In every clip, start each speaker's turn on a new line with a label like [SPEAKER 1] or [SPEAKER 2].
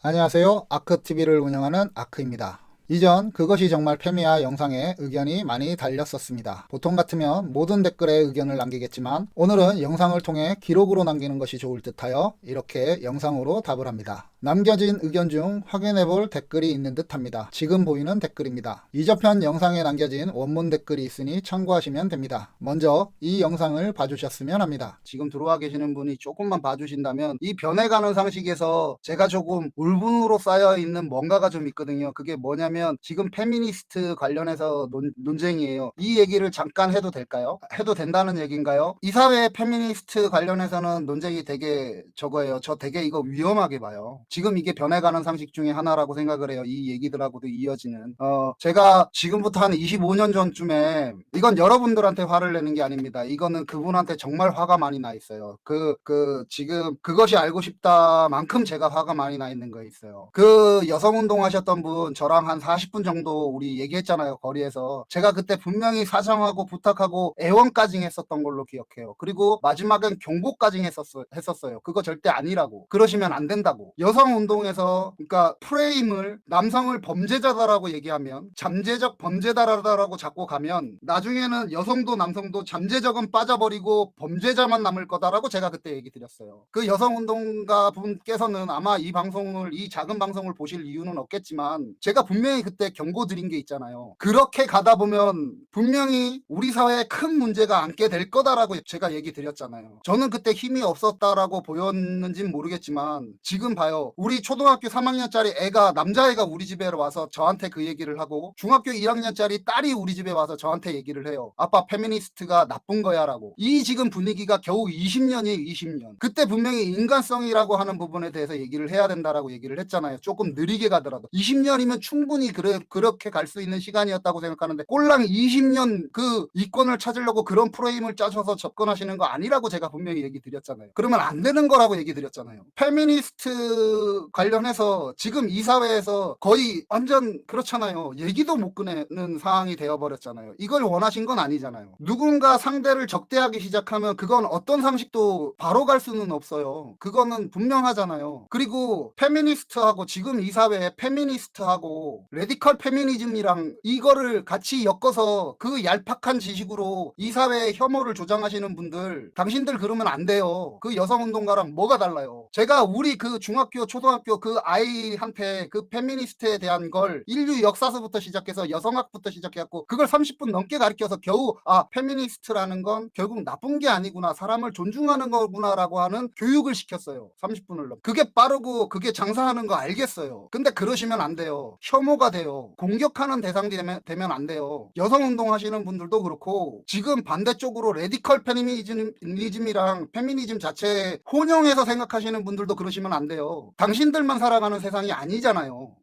[SPEAKER 1] 안녕하세요. 아크TV를 운영하는 아크입니다. 이전 그것이 정말 페미야 영상에 의견이 많이 달렸었습니다. 보통 같으면 모든 댓글에 의견을 남기겠지만 오늘은 영상을 통해 기록으로 남기는 것이 좋을 듯하여 이렇게 영상으로 답을 합니다. 남겨진 의견 중 확인해볼 댓글이 있는 듯 합니다. 지금 보이는 댓글입니다. 이저편 영상에 남겨진 원문 댓글이 있으니 참고하시면 됩니다. 먼저 이 영상을 봐주셨으면 합니다. 지금 들어와 계시는 분이 조금만 봐주신다면 이 변해가는 상식에서 제가 조금 울분으로 쌓여있는 뭔가가 좀 있거든요. 그게 뭐냐면 지금 페미니스트 관련해서 논쟁이에요. 이 얘기를 잠깐 해도 될까요? 해도 된다는 얘기인가요? 이 사회 페미니스트 관련해서는 논쟁이 되게 저거예요. 저 되게 이거 위험하게 봐요. 지금 이게 변해가는 상식 중에 하나라고 생각을 해요. 이 얘기들하고도 이어지는. 제가 지금부터 한 25년 전쯤에 이건 여러분들한테 화를 내는 게 아닙니다. 이거는 그분한테 정말 화가 많이 나 있어요. 지금 그것이 알고 싶다만큼 제가 화가 많이 나 있는 거 있어요. 그 여성운동 하셨던 분 저랑 한 40분 정도 우리 얘기했잖아요. 거리에서. 제가 그때 분명히 사정하고 부탁하고 애원까지 했었던 걸로 기억해요. 그리고 마지막엔 경고까지 했었어요. 그거 절대 아니라고. 그러시면 안 된다고. 여성운동에서 그러니까 프레임을 남성을 범죄자다라고 얘기하면 잠재적 범죄자다라고 자꾸 가면 나중에는 여성도 남성도 잠재적은 빠져버리고 범죄자만 남을 거다라고 제가 그때 얘기 드렸어요. 그 여성운동가 분께서는 아마 이 작은 방송을 보실 이유는 없겠지만 제가 분명히 그때 경고 드린 게 있잖아요. 그렇게 가다 보면 분명히 우리 사회에 큰 문제가 안게 될 거다라고 제가 얘기 드렸잖아요. 저는 그때 힘이 없었다라고 보였는지는 모르겠지만 지금 봐요. 우리 초등학교 3학년짜리 남자애가 우리 집에 와서 저한테 그 얘기를 하고 중학교 1학년짜리 딸이 우리 집에 와서 저한테 얘기를 해요. 아빠 페미니스트가 나쁜 거야 라고. 이 지금 분위기가 겨우 20년이에요. 20년. 그때 분명히 인간성이라고 하는 부분에 대해서 얘기를 해야 된다라고 얘기를 했잖아요. 조금 느리게 가더라도 20년이면 충분히 그렇게 갈 수 있는 시간이었다고 생각하는데 꼴랑 20년 그 이권을 찾으려고 그런 프레임을 짜셔서 접근하시는 거 아니라고 제가 분명히 얘기 드렸잖아요. 그러면 안 되는 거라고 얘기 드렸잖아요. 페미니스트 관련해서 지금 이 사회에서 거의 완전 그렇잖아요. 얘기도 못 꺼내는 상황이 되어버렸잖아요. 이걸 원하신 건 아니잖아요. 누군가 상대를 적대하기 시작하면 그건 어떤 상식도 바로 갈 수는 없어요. 그거는 분명하잖아요. 그리고 페미니스트하고 지금 이 사회에 페미니스트하고 레디컬 페미니즘이랑 이거를 같이 엮어서 그 얄팍한 지식으로 이 사회의 혐오를 조장하시는 분들 당신들 그러면 안 돼요. 그 여성운동가랑 뭐가 달라요? 제가 우리 그 중학교 초등학교 그 아이한테 그 페미니스트에 대한 걸 인류 역사서부터 시작해서 여성학부터 시작해갖고 그걸 30분 넘게 가르쳐서 겨우 페미니스트라는 건 결국 나쁜 게 아니구나 사람을 존중하는 거구나라고 하는 교육을 시켰어요. 30분을 넘게. 그게 빠르고 그게 장사하는 거 알겠어요. 근데 그러시면 안 돼요. 혐오가 돼요. 공격하는 대상이 되면 안 돼요. 여성운동 하시는 분들도 그렇고 지금 반대쪽으로 레디컬 페미니즘이랑 페미니즘 자체에 혼용해서 생각하시는 분들도 그러시면 안 돼요. 당신들만 살아가는 세상이 아니잖아요.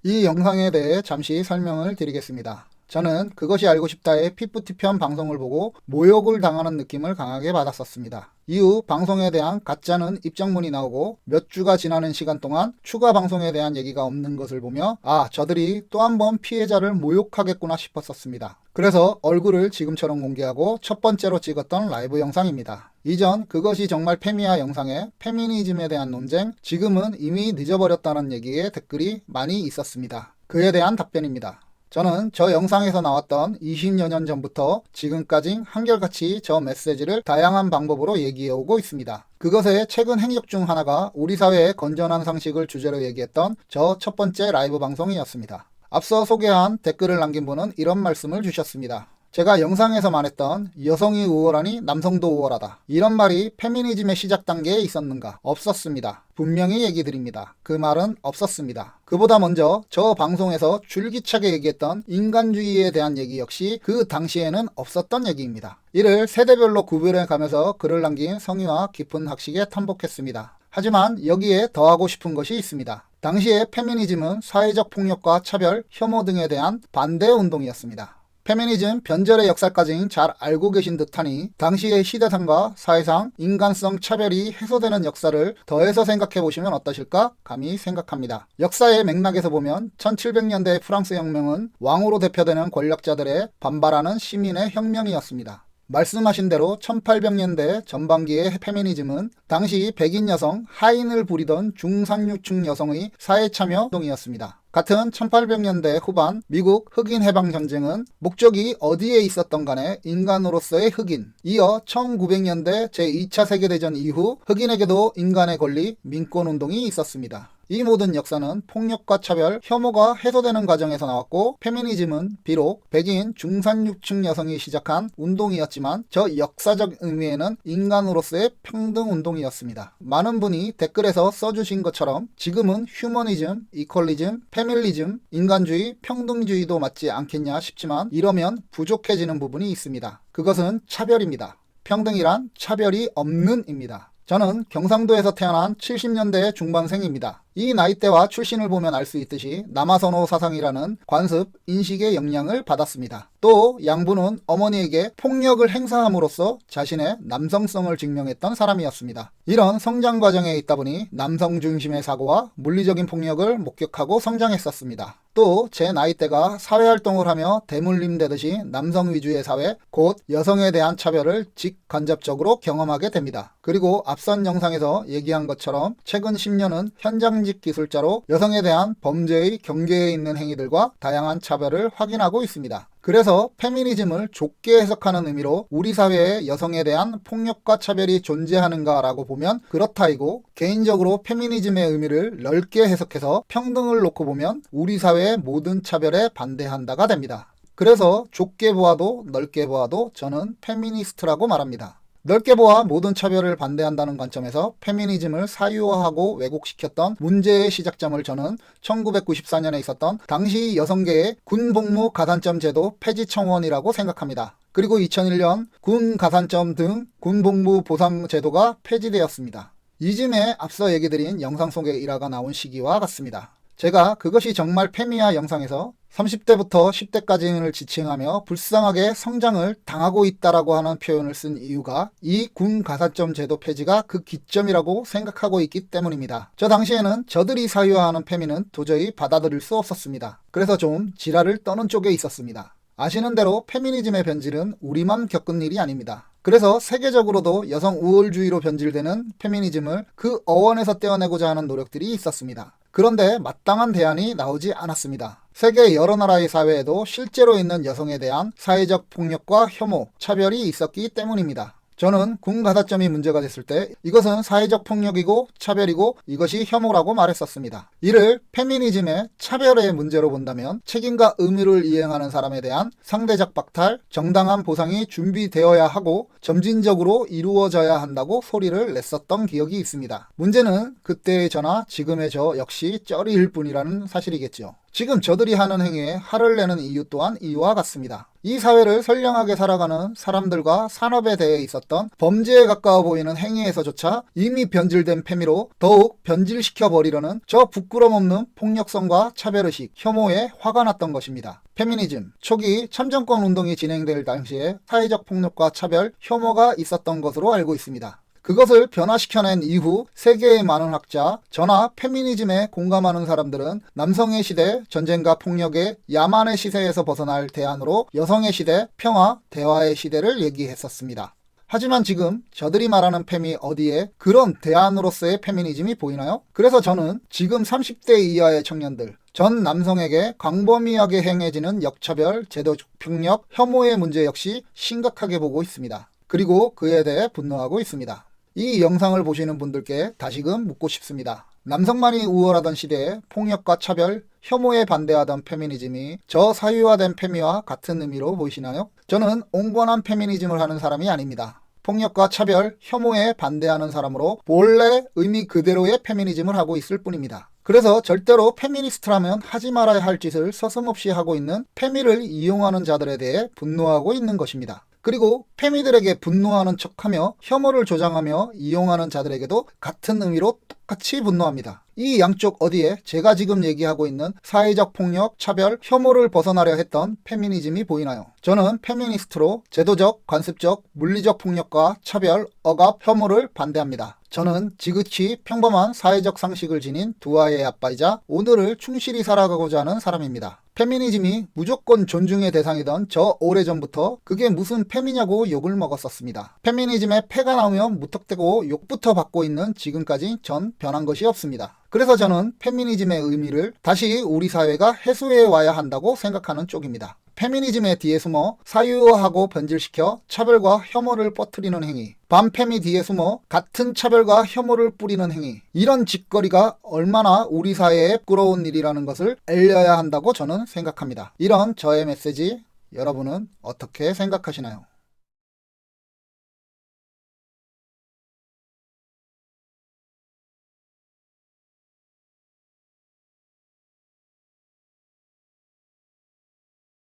[SPEAKER 1] 이 영상에 대해 잠시 설명을 드리겠습니다. 저는 그것이 알고 싶다의 피프티편 방송을 보고 모욕을 당하는 느낌을 강하게 받았었습니다. 이후 방송에 대한 가짜는 입장문이 나오고 몇 주가 지나는 시간 동안 추가 방송에 대한 얘기가 없는 것을 보며 저들이 또 한 번 피해자를 모욕하겠구나 싶었었습니다. 그래서 얼굴을 지금처럼 공개하고 첫 번째로 찍었던 라이브 영상입니다. 이전 그것이 정말 페미야 영상에 페미니즘에 대한 논쟁, 지금은 이미 늦어버렸다는 얘기에 댓글이 많이 있었습니다. 그에 대한 답변입니다. 저는 저 영상에서 나왔던 20여 년 전부터 지금까지 한결같이 저 메시지를 다양한 방법으로 얘기해오고 있습니다. 그것의 최근 행적 중 하나가 우리 사회의 건전한 상식을 주제로 얘기했던 저 첫 번째 라이브 방송이었습니다. 앞서 소개한 댓글을 남긴 분은 이런 말씀을 주셨습니다. 제가 영상에서 말했던 여성이 우월하니 남성도 우월하다. 이런 말이 페미니즘의 시작 단계에 있었는가? 없었습니다. 분명히 얘기 드립니다. 그 말은 없었습니다. 그보다 먼저 저 방송에서 줄기차게 얘기했던 인간주의에 대한 얘기 역시 그 당시에는 없었던 얘기입니다. 이를 세대별로 구별해 가면서 글을 남긴 성의와 깊은 학식에 탐복했습니다. 하지만 여기에 더하고 싶은 것이 있습니다. 당시의 페미니즘은 사회적 폭력과 차별, 혐오 등에 대한 반대 운동이었습니다. 페미니즘 변절의 역사까지 잘 알고 계신 듯하니 당시의 시대상과 사회상 인간성 차별이 해소되는 역사를 더해서 생각해 보시면 어떠실까 감히 생각합니다. 역사의 맥락에서 보면 1700년대 프랑스 혁명은 왕으로 대표되는 권력자들의 반발하는 시민의 혁명이었습니다. 말씀하신 대로 1800년대 전반기의 페미니즘은 당시 백인 여성, 하인을 부리던 중상류층 여성의 사회참여 운동이었습니다. 같은 1800년대 후반 미국 흑인 해방 전쟁은 목적이 어디에 있었던 간에 인간으로서의 흑인, 이어 1900년대 제2차 세계대전 이후 흑인에게도 인간의 권리, 민권운동이 있었습니다. 이 모든 역사는 폭력과 차별, 혐오가 해소되는 과정에서 나왔고 페미니즘은 비록 백인 중산유층 여성이 시작한 운동이었지만 저 역사적 의미에는 인간으로서의 평등운동이었습니다. 많은 분이 댓글에서 써주신 것처럼 지금은 휴머니즘, 이퀄리즘, 페밀리즘, 인간주의, 평등주의도 맞지 않겠냐 싶지만 이러면 부족해지는 부분이 있습니다. 그것은 차별입니다. 평등이란 차별이 없는입니다. 저는 경상도에서 태어난 70년대 중반생입니다. 이 나이대와 출신을 보면 알 수 있듯이 남아선호 사상이라는 관습, 인식의 영향을 받았습니다. 또 양부는 어머니에게 폭력을 행사함으로써 자신의 남성성을 증명했던 사람이었습니다. 이런 성장 과정에 있다 보니 남성 중심의 사고와 물리적인 폭력을 목격하고 성장했었습니다. 또 제 나이대가 사회활동을 하며 대물림되듯이 남성 위주의 사회, 곧 여성에 대한 차별을 직간접적으로 경험하게 됩니다. 그리고 앞선 영상에서 얘기한 것처럼 최근 10년은 현장직 기술자로 여성에 대한 범죄의 경계에 있는 행위들과 다양한 차별을 확인하고 있습니다. 그래서 페미니즘을 좁게 해석하는 의미로 우리 사회에 여성에 대한 폭력과 차별이 존재하는가라고 보면 그렇다이고, 개인적으로 페미니즘의 의미를 넓게 해석해서 평등을 놓고 보면 우리 사회의 모든 차별에 반대한다가 됩니다. 그래서 좁게 보아도 넓게 보아도 저는 페미니스트라고 말합니다. 넓게 보아 모든 차별을 반대한다는 관점에서 페미니즘을 사유화하고 왜곡시켰던 문제의 시작점을 저는 1994년에 있었던 당시 여성계의 군복무 가산점 제도 폐지 청원이라고 생각합니다. 그리고 2001년 군 가산점 등 군복무 보상 제도가 폐지되었습니다. 이즘에 앞서 얘기드린 영상 속에 일화가 나온 시기와 같습니다. 제가 그것이 정말 페미야 영상에서 30대부터 10대까지를 지칭하며 불쌍하게 성장을 당하고 있다라고 하는 표현을 쓴 이유가 이 군 가산점 제도 폐지가 그 기점이라고 생각하고 있기 때문입니다. 저 당시에는 저들이 사유화하는 페미는 도저히 받아들일 수 없었습니다. 그래서 좀 지랄을 떠는 쪽에 있었습니다. 아시는 대로 페미니즘의 변질은 우리만 겪은 일이 아닙니다. 그래서 세계적으로도 여성 우월주의로 변질되는 페미니즘을 그 어원에서 떼어내고자 하는 노력들이 있었습니다. 그런데 마땅한 대안이 나오지 않았습니다. 세계 여러 나라의 사회에도 실제로 있는 여성에 대한 사회적 폭력과 혐오, 차별이 있었기 때문입니다. 저는 군 가산점이 문제가 됐을 때 이것은 사회적 폭력이고 차별이고 이것이 혐오라고 말했었습니다. 이를 페미니즘의 차별의 문제로 본다면 책임과 의무를 이행하는 사람에 대한 상대적 박탈, 정당한 보상이 준비되어야 하고 점진적으로 이루어져야 한다고 소리를 냈었던 기억이 있습니다. 문제는 그때의 저나 지금의 저 역시 쩌리일 뿐이라는 사실이겠죠. 지금 저들이 하는 행위에 화를 내는 이유 또한 이와 같습니다. 이 사회를 선량하게 살아가는 사람들과 산업에 대해 있었던 범죄에 가까워 보이는 행위에서조차 이미 변질된 페미로 더욱 변질시켜버리려는 저 부끄럼 없는 폭력성과 차별의식, 혐오에 화가 났던 것입니다. 페미니즘, 초기 참정권 운동이 진행될 당시에 사회적 폭력과 차별, 혐오가 있었던 것으로 알고 있습니다. 그것을 변화시켜낸 이후 세계의 많은 학자, 저나 페미니즘에 공감하는 사람들은 남성의 시대, 전쟁과 폭력의 야만의 시대에서 벗어날 대안으로 여성의 시대, 평화, 대화의 시대를 얘기했었습니다. 하지만 지금 저들이 말하는 페미 어디에 그런 대안으로서의 페미니즘이 보이나요? 그래서 저는 지금 30대 이하의 청년들, 전 남성에게 광범위하게 행해지는 역차별, 제도적 폭력, 혐오의 문제 역시 심각하게 보고 있습니다. 그리고 그에 대해 분노하고 있습니다. 이 영상을 보시는 분들께 다시금 묻고 싶습니다. 남성만이 우월하던 시대에 폭력과 차별, 혐오에 반대하던 페미니즘이 저 사유화된 페미와 같은 의미로 보이시나요? 저는 온건한 페미니즘을 하는 사람이 아닙니다. 폭력과 차별, 혐오에 반대하는 사람으로 본래 의미 그대로의 페미니즘을 하고 있을 뿐입니다. 그래서 절대로 페미니스트라면 하지 말아야 할 짓을 서슴없이 하고 있는 페미를 이용하는 자들에 대해 분노하고 있는 것입니다. 그리고 페미들에게 분노하는 척하며 혐오를 조장하며 이용하는 자들에게도 같은 의미로 똑같이 분노합니다. 이 양쪽 어디에 제가 지금 얘기하고 있는 사회적 폭력, 차별, 혐오를 벗어나려 했던 페미니즘이 보이나요? 저는 페미니스트로 제도적, 관습적, 물리적 폭력과 차별, 억압, 혐오를 반대합니다. 저는 지극히 평범한 사회적 상식을 지닌 두 아이의 아빠이자 오늘을 충실히 살아가고자 하는 사람입니다. 페미니즘이 무조건 존중의 대상이던 저 오래전부터 그게 무슨 페미냐고 욕을 먹었었습니다. 페미니즘에 패가 나오면 무턱대고 욕부터 받고 있는 지금까지 전 변한 것이 없습니다. 그래서 저는 페미니즘의 의미를 다시 우리 사회가 해소해 와야 한다고 생각하는 쪽입니다. 페미니즘의 뒤에 숨어 사유화하고 변질시켜 차별과 혐오를 퍼뜨리는 행위, 반페미 뒤에 숨어 같은 차별과 혐오를 뿌리는 행위, 이런 짓거리가 얼마나 우리 사회에 부끄러운 일이라는 것을 알려야 한다고 저는 생각합니다. 이런 저의 메시지 여러분은 어떻게 생각하시나요?